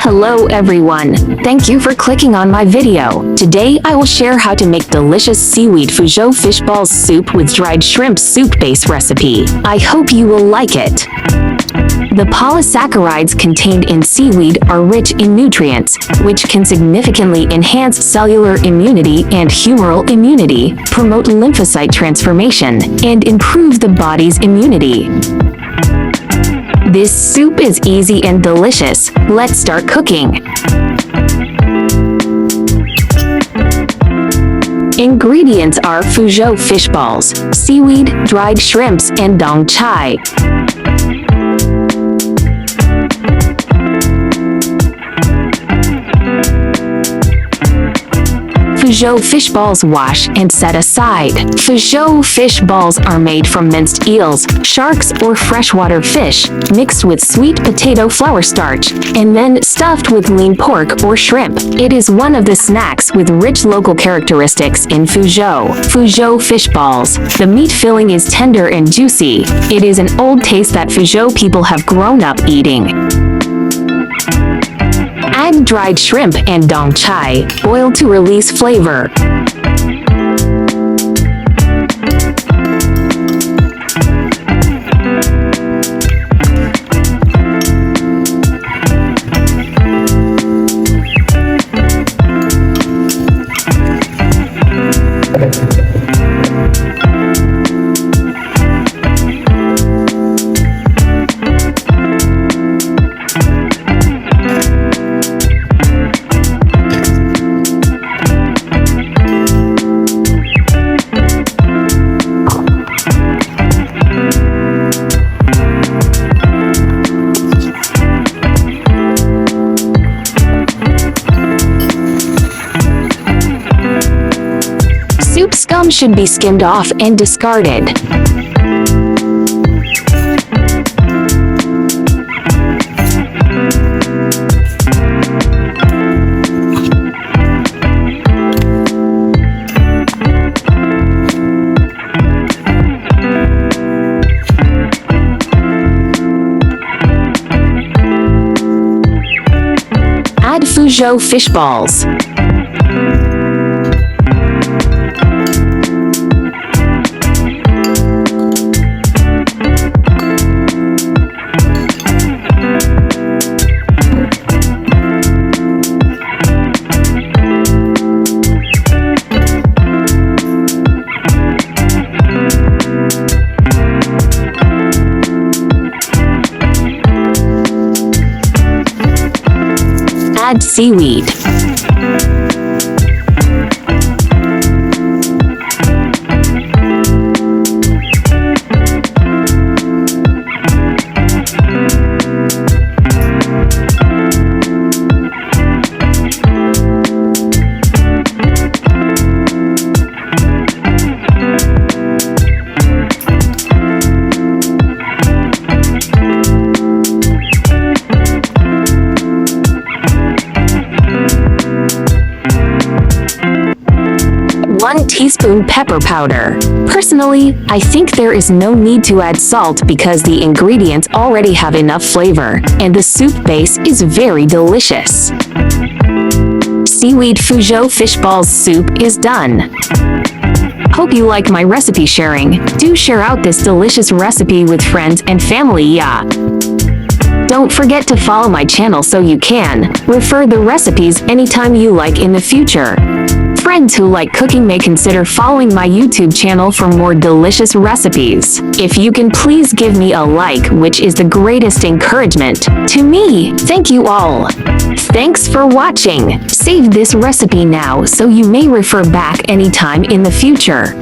Hello everyone, thank you for clicking on my video. Today I will share how to make delicious seaweed Fuzhou fish balls soup with dried shrimp soup base recipe. I hope you will like it. The polysaccharides contained in seaweed are rich in nutrients, which can significantly enhance cellular immunity and humoral immunity, promote lymphocyte transformation, and improve the body's immunity. This soup is easy and delicious. Let's start cooking. Ingredients are Fuzhou fish balls, seaweed, dried shrimps, and dong chai. Fuzhou fish balls wash and set aside. Fuzhou fish balls are made from minced eels, sharks, or freshwater fish, mixed with sweet potato flour starch, and then stuffed with lean pork or shrimp. It is one of the snacks with rich local characteristics in Fuzhou. Fuzhou fish balls. The meat filling is tender and juicy. It is an old taste that Fuzhou people have grown up eating. Add dried shrimp and dong chai, boil to release flavor. Soup scum should be skimmed off and discarded. Add Fuzhou fish balls. Add seaweed. One teaspoon pepper powder. Personally, I think there is no need to add salt because the ingredients already have enough flavor, and the soup base is very delicious. Seaweed Fuzhou fish balls soup is done. Hope you like my recipe sharing. Do share out this delicious recipe with friends and family, yeah. Don't forget to follow my channel so you can refer the recipes anytime you like in the future. Friends who like cooking may consider following my YouTube channel for more delicious recipes. If you can please give me a like, which is the greatest encouragement to me. Thank you all. Thanks for watching. Save this recipe now so you may refer back anytime in the future.